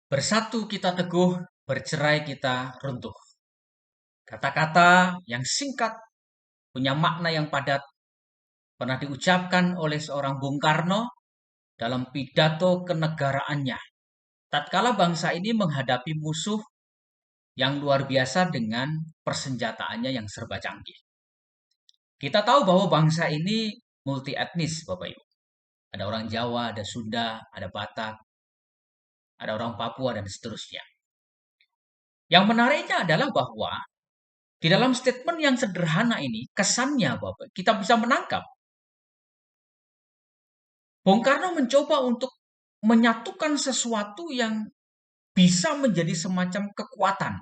Bersatu kita teguh, bercerai kita runtuh. Kata-kata yang singkat, punya makna yang padat, pernah diucapkan oleh seorang Bung Karno dalam pidato kenegaraannya. Tatkala bangsa ini menghadapi musuh yang luar biasa dengan persenjataannya yang serba canggih. Kita tahu bahwa bangsa ini multi etnis, Bapak Ibu. Ada orang Jawa, ada Sunda, ada Batak, ada orang Papua, dan seterusnya. Yang menariknya adalah bahwa di dalam statement yang sederhana ini, kesannya Bapak, kita bisa menangkap. Bung Karno mencoba untuk menyatukan sesuatu yang bisa menjadi semacam kekuatan.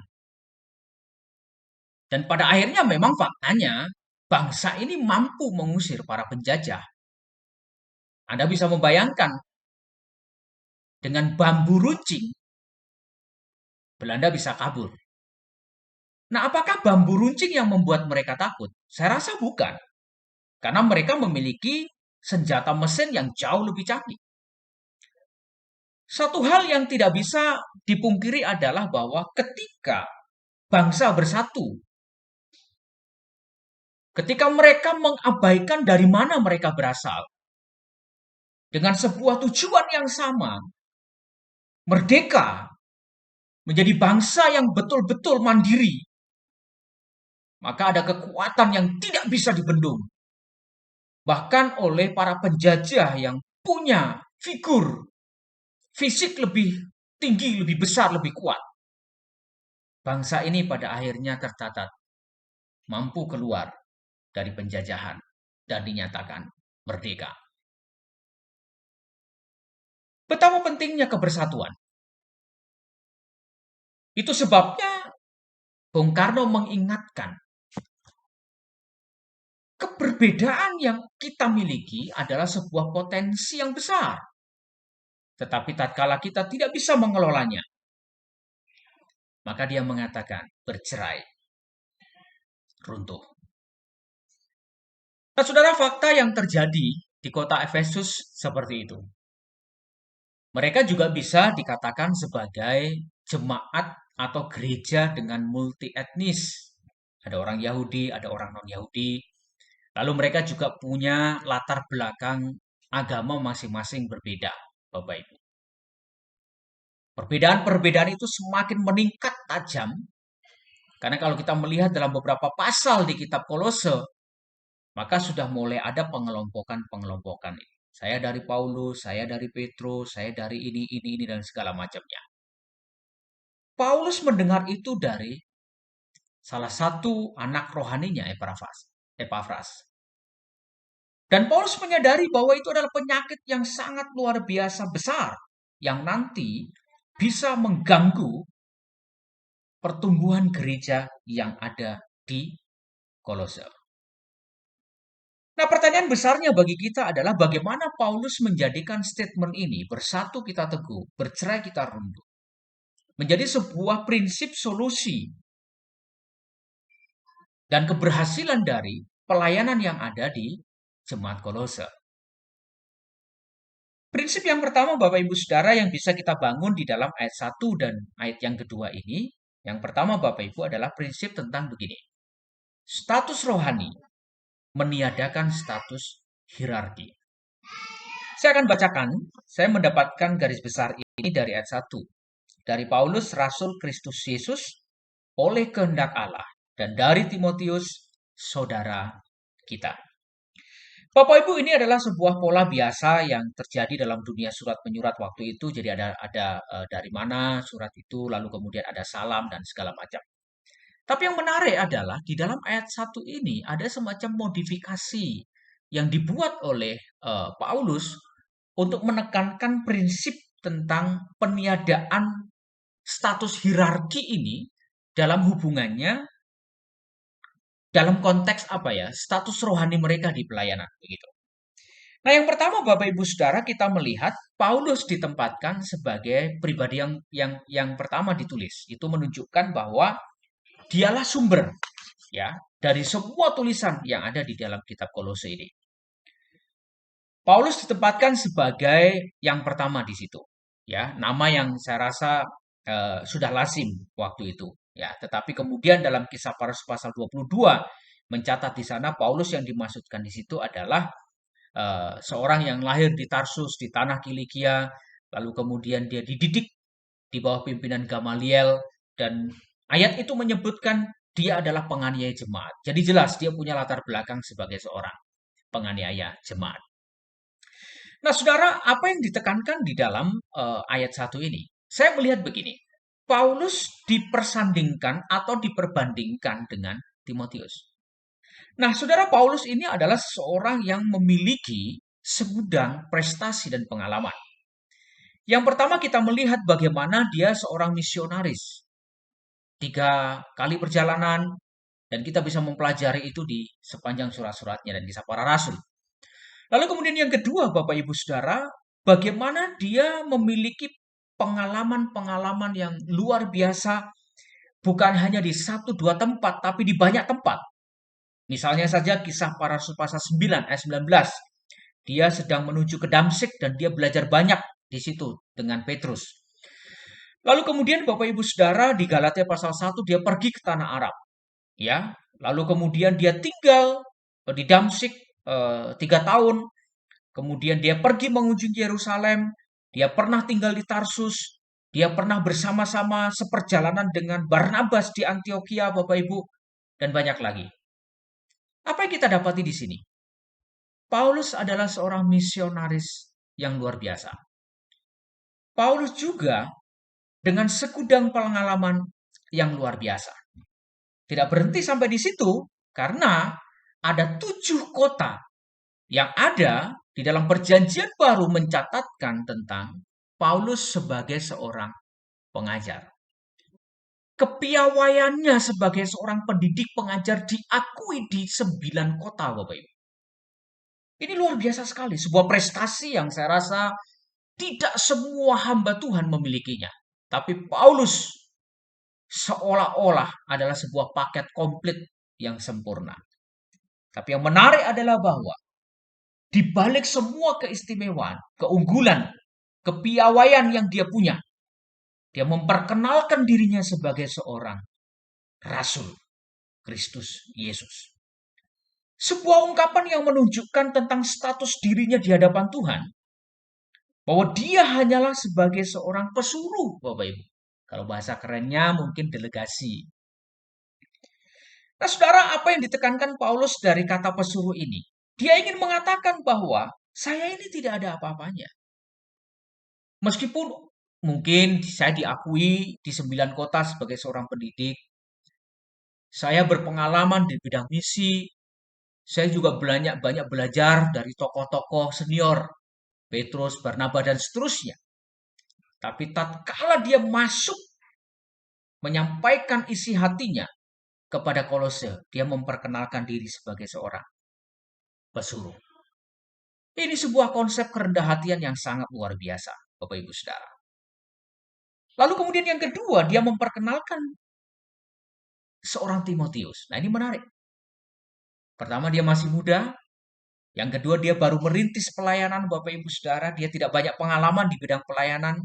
Dan pada akhirnya memang faktanya, bangsa ini mampu mengusir para penjajah. Anda bisa membayangkan, dengan bambu runcing, Belanda bisa kabur. Nah, apakah bambu runcing yang membuat mereka takut? Saya rasa bukan. Karena mereka memiliki senjata mesin yang jauh lebih canggih. Satu hal yang tidak bisa dipungkiri adalah bahwa ketika bangsa bersatu, ketika mereka mengabaikan dari mana mereka berasal, dengan sebuah tujuan yang sama, merdeka, menjadi bangsa yang betul-betul mandiri, maka ada kekuatan yang tidak bisa dibendung. Bahkan oleh para penjajah yang punya figur fisik lebih tinggi, lebih besar, lebih kuat. Bangsa ini pada akhirnya tercatat mampu keluar dari penjajahan dan dinyatakan merdeka. Betapa pentingnya kebersatuan. Itu sebabnya Bung Karno mengingatkan keberbedaan yang kita miliki adalah sebuah potensi yang besar. Tetapi tatkala kita tidak bisa mengelolanya, maka dia mengatakan bercerai, runtuh. Nah, saudara, fakta yang terjadi di kota Efesus seperti itu. Mereka juga bisa dikatakan sebagai jemaat atau gereja dengan multi etnis. Ada orang Yahudi, ada orang non-Yahudi. Lalu mereka juga punya latar belakang agama masing-masing berbeda, Bapak Ibu. Perbedaan-perbedaan itu semakin meningkat tajam. Karena kalau kita melihat dalam beberapa pasal di kitab Kolose, maka sudah mulai ada pengelompokan-pengelompokan. Saya dari Paulus, saya dari Petrus, saya dari ini, dan segala macamnya. Paulus mendengar itu dari salah satu anak rohaninya, Epafras. Dan Paulus menyadari bahwa itu adalah penyakit yang sangat luar biasa besar, yang nanti bisa mengganggu pertumbuhan gereja yang ada di Kolose. Nah, pertanyaan besarnya bagi kita adalah bagaimana Paulus menjadikan statement ini, bersatu kita teguh, bercerai kita runtuh, menjadi sebuah prinsip solusi dan keberhasilan dari pelayanan yang ada di Jemaat Kolose. Prinsip yang pertama, Bapak Ibu Saudara, yang bisa kita bangun di dalam ayat 1 dan ayat yang kedua ini, yang pertama Bapak Ibu adalah prinsip tentang begini. Status rohani meniadakan status hierarki. Saya akan bacakan, saya mendapatkan garis besar ini dari ayat 1. Dari Paulus, Rasul Kristus Yesus, oleh kehendak Allah, dan dari Timotius, saudara kita. Bapak Ibu, ini adalah sebuah pola biasa yang terjadi dalam dunia surat menyurat waktu itu. Jadi ada dari mana surat itu, lalu kemudian ada salam dan segala macam. Tapi yang menarik adalah di dalam ayat 1 ini ada semacam modifikasi yang dibuat oleh Paulus untuk menekankan prinsip tentang peniadaan status hierarki ini dalam hubungannya, dalam konteks apa ya, status rohani mereka di pelayanan begitu. Nah, yang pertama Bapak Ibu Saudara, kita melihat Paulus ditempatkan sebagai pribadi yang pertama ditulis. Itu menunjukkan bahwa dialah sumber ya dari semua tulisan yang ada di dalam kitab Kolose ini. Paulus ditempatkan sebagai yang pertama di situ. ya, nama yang saya rasa sudah lazim waktu itu, ya. Tetapi kemudian dalam Kisah Para Rasul pasal 22 mencatat di sana Paulus yang dimaksudkan di situ adalah seorang yang lahir di Tarsus di tanah Kilikia, lalu kemudian dia dididik di bawah pimpinan Gamaliel, dan ayat itu menyebutkan dia adalah penganiaya jemaat. Jadi jelas dia punya latar belakang sebagai seorang penganiaya jemaat. Nah, saudara, apa yang ditekankan di dalam ayat 1 ini? Saya melihat begini, Paulus dipersandingkan atau diperbandingkan dengan Timotius. Nah, saudara, Paulus ini adalah seorang yang memiliki segudang prestasi dan pengalaman. Yang pertama kita melihat bagaimana dia seorang misionaris. 3 kali perjalanan, dan kita bisa mempelajari itu di sepanjang surat-suratnya dan kisah para rasul. Lalu kemudian yang kedua, Bapak Ibu Saudara, bagaimana dia memiliki pengalaman-pengalaman yang luar biasa, bukan hanya di 1-2 tempat, tapi di banyak tempat. Misalnya saja kisah para rasul pasal 9 ayat 19. Dia sedang menuju ke Damsyik dan dia belajar banyak di situ dengan Petrus. Lalu kemudian Bapak Ibu Saudara di Galatia pasal 1 dia pergi ke tanah Arab. Ya, lalu kemudian dia tinggal di Damsyik 3 tahun. Kemudian dia pergi mengunjungi Yerusalem. Dia pernah tinggal di Tarsus. Dia pernah bersama-sama seperjalanan dengan Barnabas di Antioquia, Bapak Ibu, dan banyak lagi. Apa yang kita dapati di sini? Paulus adalah seorang misionaris yang luar biasa. Paulus juga dengan segudang pengalaman yang luar biasa. Tidak berhenti sampai di situ, karena ada 7 kota yang ada di dalam perjanjian baru mencatatkan tentang Paulus sebagai seorang pengajar. Kepiawaiannya sebagai seorang pendidik pengajar diakui di 9 kota, Bapak Ibu. Ini luar biasa sekali, sebuah prestasi yang saya rasa tidak semua hamba Tuhan memilikinya. Tapi Paulus seolah-olah adalah sebuah paket komplit yang sempurna. Tapi yang menarik adalah bahwa di balik semua keistimewaan, keunggulan, kepiawaian yang dia punya, dia memperkenalkan dirinya sebagai seorang rasul Kristus Yesus. Sebuah ungkapan yang menunjukkan tentang status dirinya di hadapan Tuhan, bahwa dia hanyalah sebagai seorang pesuruh, Bapak Ibu. Kalau bahasa kerennya mungkin delegasi. Nah, saudara, apa yang ditekankan Paulus dari kata pesuruh ini? Dia ingin mengatakan bahwa saya ini tidak ada apa-apanya. Meskipun mungkin saya diakui di 9 kota sebagai seorang pendidik, saya berpengalaman di bidang misi, saya juga banyak belajar dari tokoh-tokoh senior, Petrus, Barnabas, dan seterusnya. Tapi tatkala dia masuk menyampaikan isi hatinya kepada Kolose, dia memperkenalkan diri sebagai seorang pesuruh. Ini sebuah konsep kerendah hatian yang sangat luar biasa, Bapak Ibu Saudara. Lalu kemudian yang kedua, dia memperkenalkan seorang Timotius. Nah, ini menarik. Pertama, dia masih muda. Yang kedua, dia baru merintis pelayanan, Bapak Ibu Saudara. Dia tidak banyak pengalaman di bidang pelayanan.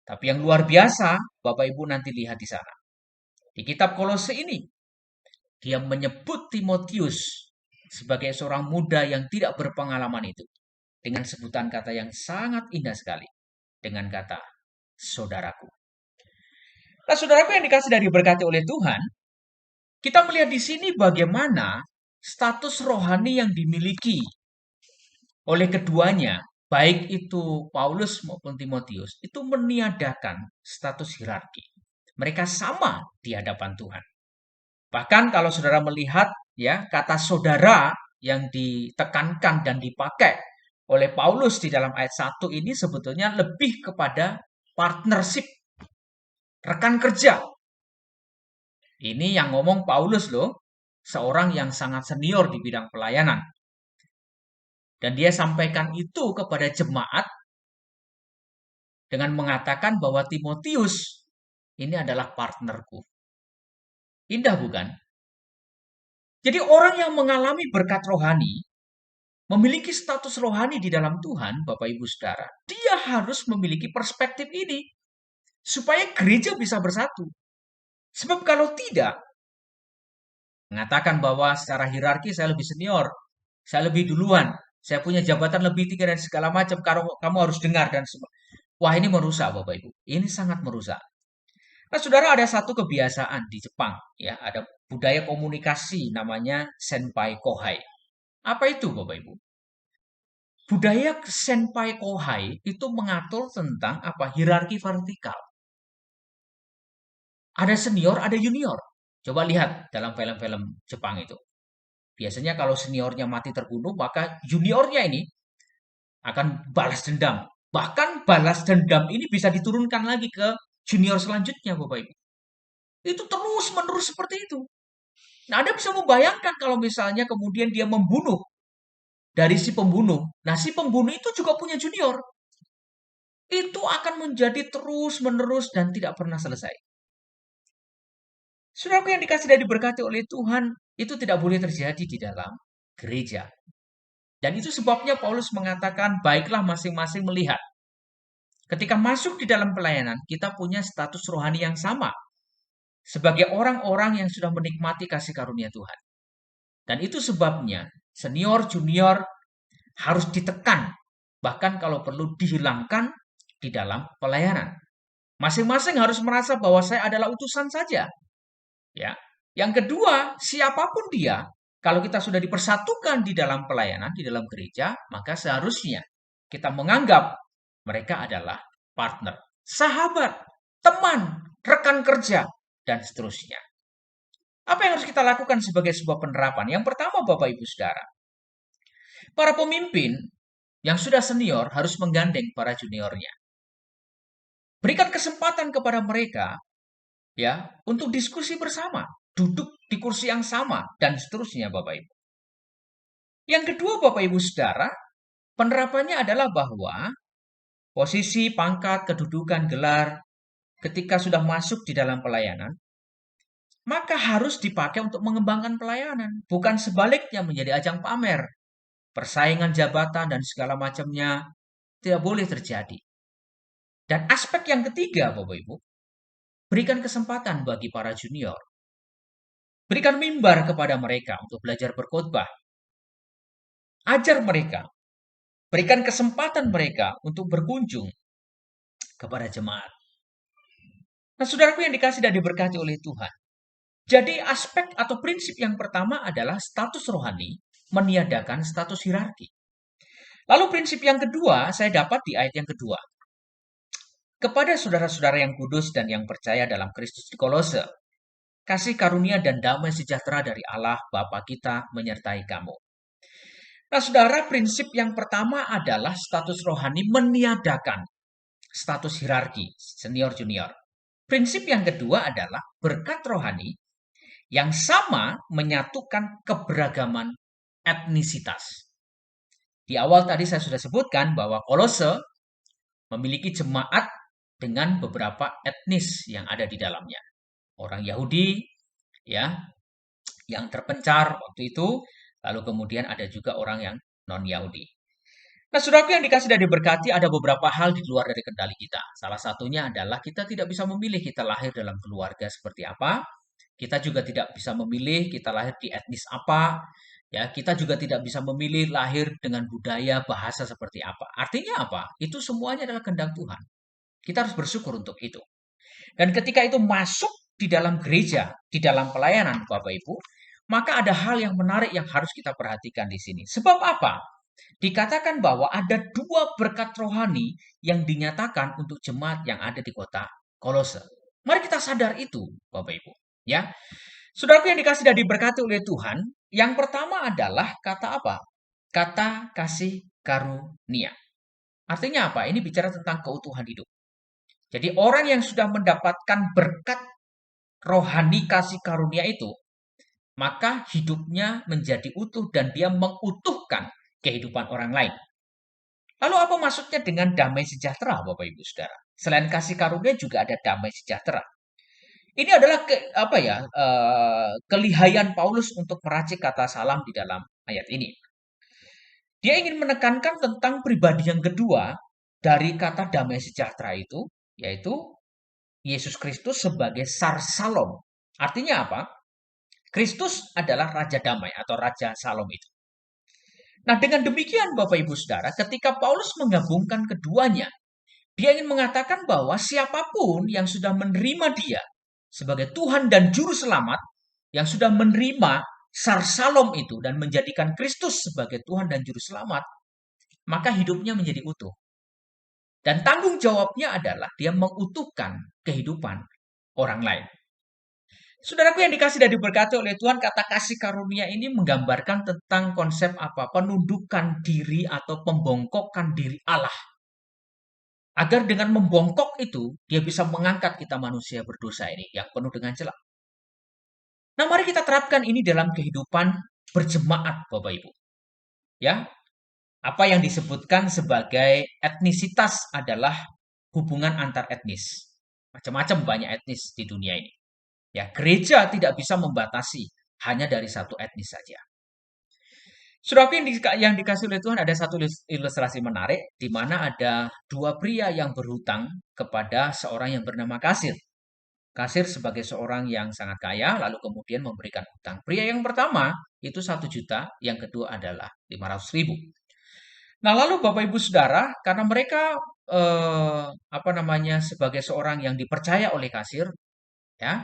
Tapi yang luar biasa, Bapak Ibu nanti lihat di sana. Di kitab Kolose ini, dia menyebut Timotius sebagai seorang muda yang tidak berpengalaman itu. Dengan sebutan kata yang sangat indah sekali. Dengan kata, saudaraku. Nah, saudaraku yang dikasih dan diberkati oleh Tuhan, kita melihat di sini bagaimana status rohani yang dimiliki oleh keduanya, baik itu Paulus maupun Timotius, itu meniadakan status hierarki. Mereka sama di hadapan Tuhan. Bahkan kalau saudara melihat ya kata saudara yang ditekankan dan dipakai oleh Paulus di dalam ayat 1 ini sebetulnya lebih kepada partnership, rekan kerja. Ini yang ngomong Paulus loh, seorang yang sangat senior di bidang pelayanan. Dan dia sampaikan itu kepada jemaat dengan mengatakan bahwa Timotius ini adalah partnerku. Indah bukan? Jadi orang yang mengalami berkat rohani, memiliki status rohani di dalam Tuhan, Bapak Ibu Saudara, dia harus memiliki perspektif ini supaya gereja bisa bersatu. Sebab kalau tidak, mengatakan bahwa secara hierarki saya lebih senior, saya lebih duluan, saya punya jabatan lebih tinggi dan segala macam, kalau kamu harus dengar dan semua. Wah, ini merusak Bapak Ibu. Ini sangat merusak. Nah, Saudara, ada satu kebiasaan di Jepang, ya, ada budaya komunikasi namanya senpai kohai. Apa itu, Bapak Ibu? Budaya senpai kohai itu mengatur tentang apa? Hierarki vertikal. Ada senior, ada junior. Coba lihat dalam film-film Jepang itu. Biasanya kalau seniornya mati terbunuh, maka juniornya ini akan balas dendam. Bahkan balas dendam ini bisa diturunkan lagi ke junior selanjutnya, Bapak Ibu. Itu terus-menerus seperti itu. Nah, Anda bisa membayangkan kalau misalnya kemudian dia membunuh dari si pembunuh. Nah, si pembunuh itu juga punya junior. Itu akan menjadi terus-menerus dan tidak pernah selesai. Saudaraku yang dikasih dan diberkati oleh Tuhan, itu tidak boleh terjadi di dalam gereja. Dan itu sebabnya Paulus mengatakan, baiklah masing-masing melihat. Ketika masuk di dalam pelayanan, kita punya status rohani yang sama. Sebagai orang-orang yang sudah menikmati kasih karunia Tuhan. Dan itu sebabnya senior, junior harus ditekan. Bahkan kalau perlu dihilangkan di dalam pelayanan. Masing-masing harus merasa bahwa saya adalah utusan saja. Ya. Yang kedua, siapapun dia, kalau kita sudah dipersatukan di dalam pelayanan, di dalam gereja, maka seharusnya kita menganggap mereka adalah partner, sahabat, teman, rekan kerja, dan seterusnya. Apa yang harus kita lakukan sebagai sebuah penerapan? Yang pertama, Bapak Ibu Saudara, para pemimpin yang sudah senior harus menggandeng para juniornya. Berikan kesempatan kepada mereka ya untuk diskusi bersama, duduk di kursi yang sama dan seterusnya Bapak Ibu. Yang kedua Bapak Ibu Saudara, penerapannya adalah bahwa posisi, pangkat, kedudukan, gelar ketika sudah masuk di dalam pelayanan maka harus dipakai untuk mengembangkan pelayanan, bukan sebaliknya menjadi ajang pamer. Persaingan jabatan dan segala macamnya tidak boleh terjadi. Dan aspek yang ketiga, Bapak Ibu, berikan kesempatan bagi para junior. Berikan mimbar kepada mereka untuk belajar berkhotbah. Ajar mereka. Berikan kesempatan mereka untuk berkunjung kepada jemaat. Nah, saudaraku yang dikasih dan diberkati oleh Tuhan. Jadi aspek atau prinsip yang pertama adalah status rohani meniadakan status hierarki. Lalu prinsip yang kedua saya dapat di ayat yang kedua. Kepada saudara-saudara yang kudus dan yang percaya dalam Kristus di Kolose, kasih karunia dan damai sejahtera dari Allah Bapa kita menyertai kamu. Nah, saudara, prinsip yang pertama adalah status rohani meniadakan status hierarki senior-junior. Prinsip yang kedua adalah berkat rohani yang sama menyatukan keberagaman etnisitas. Di awal tadi saya sudah sebutkan bahwa Kolose memiliki jemaat dengan beberapa etnis yang ada di dalamnya. Orang Yahudi, ya, yang terpencar waktu itu, lalu kemudian ada juga orang yang non-Yahudi. Nah, saudaraku yang dikasih dan diberkati, ada beberapa hal di luar dari kendali kita. Salah satunya adalah kita tidak bisa memilih kita lahir dalam keluarga seperti apa. Kita juga tidak bisa memilih kita lahir di etnis apa. Ya, kita juga tidak bisa memilih lahir dengan budaya, bahasa seperti apa. Artinya apa? Itu semuanya adalah kehendak Tuhan. Kita harus bersyukur untuk itu. Dan ketika itu masuk di dalam gereja, di dalam pelayanan Bapak Ibu, maka ada hal yang menarik yang harus kita perhatikan di sini. Sebab apa? Dikatakan bahwa ada dua berkat rohani yang dinyatakan untuk jemaat yang ada di kota Kolose. Mari kita sadar itu, Bapak Ibu. Ya, saudaraku yang dikasih dan diberkati oleh Tuhan, yang pertama adalah kata apa? Kata kasih karunia. Artinya apa? Ini bicara tentang keutuhan hidup. Jadi orang yang sudah mendapatkan berkat rohani kasih karunia itu, maka hidupnya menjadi utuh dan dia mengutuhkan kehidupan orang lain. Lalu apa maksudnya dengan damai sejahtera, Bapak Ibu Saudara? Selain kasih karunia juga ada damai sejahtera. Ini adalah kelihayan Paulus untuk meracik kata salam di dalam ayat ini. Dia ingin menekankan tentang pribadi yang kedua dari kata damai sejahtera itu, yaitu Yesus Kristus sebagai Sar Salom. Artinya apa? Kristus adalah Raja Damai atau Raja Salom itu. Nah, dengan demikian Bapak Ibu Saudara, ketika Paulus menggabungkan keduanya, dia ingin mengatakan bahwa siapapun yang sudah menerima dia sebagai Tuhan dan Juru Selamat, yang sudah menerima Sar Salom itu dan menjadikan Kristus sebagai Tuhan dan Juru Selamat, maka hidupnya menjadi utuh. Dan tanggung jawabnya adalah dia mengutuhkan kehidupan orang lain. Saudaraku yang dikasih dan diberkati oleh Tuhan, kata kasih karunia ini menggambarkan tentang konsep apa? Penundukan diri atau pembongkokan diri Allah. Agar dengan membongkok itu, dia bisa mengangkat kita manusia berdosa ini yang penuh dengan celah. Nah, mari kita terapkan ini dalam kehidupan berjemaat, Bapak Ibu. Ya, apa yang disebutkan sebagai etnisitas adalah hubungan antar etnis. Macam-macam banyak etnis di dunia ini. Ya, gereja tidak bisa membatasi hanya dari satu etnis saja. Saudaraku yang dikasih oleh Tuhan, ada satu ilustrasi menarik di mana ada dua pria yang berhutang kepada seorang yang bernama Kasir. Kasir sebagai seorang yang sangat kaya, lalu kemudian memberikan hutang. Pria yang pertama itu 1 juta, yang kedua adalah 500.000. Nah, lalu Bapak Ibu Saudara, karena mereka sebagai seorang yang dipercaya oleh kasir, ya,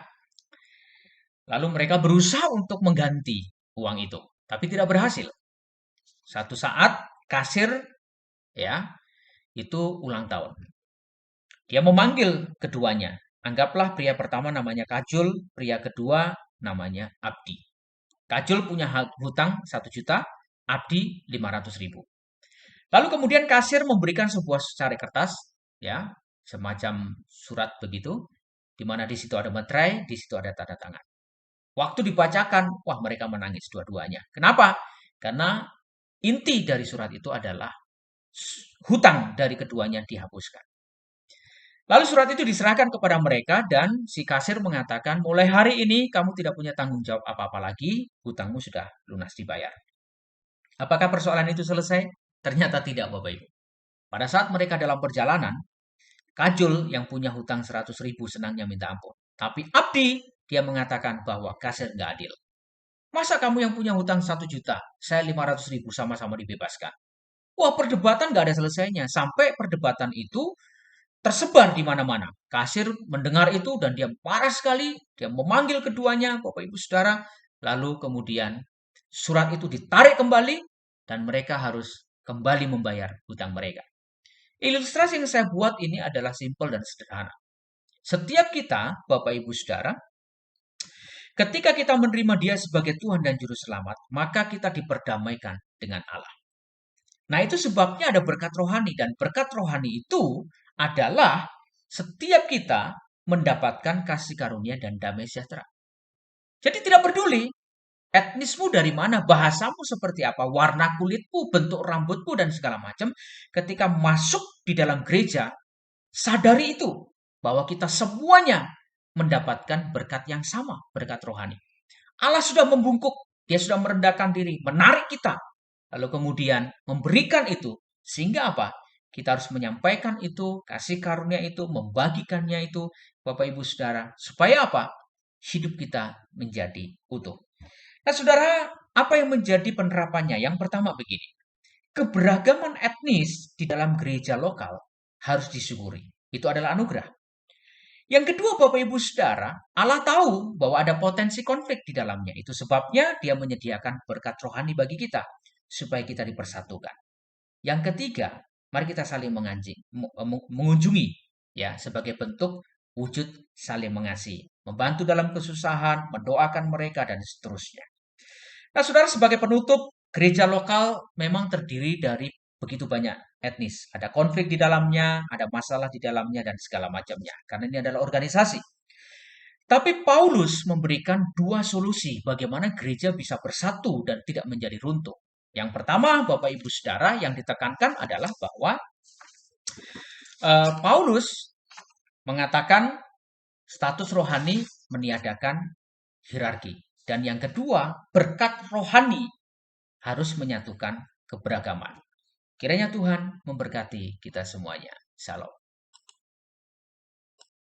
lalu mereka berusaha untuk mengganti uang itu, tapi tidak berhasil. Satu saat kasir, ya, itu ulang tahun. Dia memanggil keduanya. Anggaplah pria pertama namanya Kajul, pria kedua namanya Abdi. Kajul punya hutang 1 juta, Abdi 500.000. Lalu kemudian kasir memberikan sebuah secari kertas, ya, semacam surat begitu, di mana di situ ada materai, di situ ada tanda tangan. Waktu dibacakan, wah mereka menangis dua-duanya. Kenapa? Karena inti dari surat itu adalah hutang dari keduanya dihapuskan. Lalu surat itu diserahkan kepada mereka dan si kasir mengatakan, mulai hari ini kamu tidak punya tanggung jawab apa-apa lagi, hutangmu sudah lunas dibayar. Apakah persoalan itu selesai? Ternyata tidak, Bapak Ibu. Pada saat mereka dalam perjalanan, Kajul yang punya hutang 100.000 senangnya minta ampun. Tapi Abdi, dia mengatakan bahwa kasir nggak adil. Masa kamu yang punya hutang 1 juta, saya 500.000 sama-sama dibebaskan. Wah, perdebatan nggak ada selesainya. Sampai perdebatan itu tersebar di mana-mana. Kasir mendengar itu dan dia marah sekali. Dia memanggil keduanya, Bapak Ibu Saudara. Lalu kemudian surat itu ditarik kembali dan mereka harus kembali membayar hutang mereka. Ilustrasi yang saya buat ini adalah simpel dan sederhana. Setiap kita, Bapak Ibu Saudara, ketika kita menerima Dia sebagai Tuhan dan Juru Selamat, maka kita diperdamaikan dengan Allah. Nah, itu sebabnya ada berkat rohani, dan berkat rohani itu adalah setiap kita mendapatkan kasih karunia dan damai sejahtera. Jadi tidak peduli etnismu dari mana, bahasamu seperti apa, warna kulitmu, bentuk rambutmu, dan segala macam. Ketika masuk di dalam gereja, sadari itu bahwa kita semuanya mendapatkan berkat yang sama, berkat rohani. Allah sudah membungkuk, dia sudah merendahkan diri, menarik kita, lalu kemudian memberikan itu. Sehingga apa? Kita harus menyampaikan itu, kasih karunia itu, membagikannya itu, Bapak Ibu Saudara. Supaya apa? Hidup kita menjadi utuh. Nah, Saudara, apa yang menjadi penerapannya? Yang pertama begini. Keberagaman etnis di dalam gereja lokal harus disyukuri. Itu adalah anugerah. Yang kedua, Bapak Ibu Saudara, Allah tahu bahwa ada potensi konflik di dalamnya. Itu sebabnya Dia menyediakan berkat rohani bagi kita supaya kita dipersatukan. Yang ketiga, mari kita saling mengunjungi ya sebagai bentuk wujud saling mengasihi, membantu dalam kesusahan, mendoakan mereka dan seterusnya. Nah, Saudara, sebagai penutup, gereja lokal memang terdiri dari begitu banyak etnis. Ada konflik di dalamnya, ada masalah di dalamnya, dan segala macamnya. Karena ini adalah organisasi. Tapi Paulus memberikan dua solusi bagaimana gereja bisa bersatu dan tidak menjadi runtuh. Yang pertama, Bapak Ibu Saudara, yang ditekankan adalah bahwa Paulus mengatakan status rohani meniadakan hierarki. Dan yang kedua, berkat rohani harus menyatukan keberagaman. Kiranya Tuhan memberkati kita semuanya. Shalom.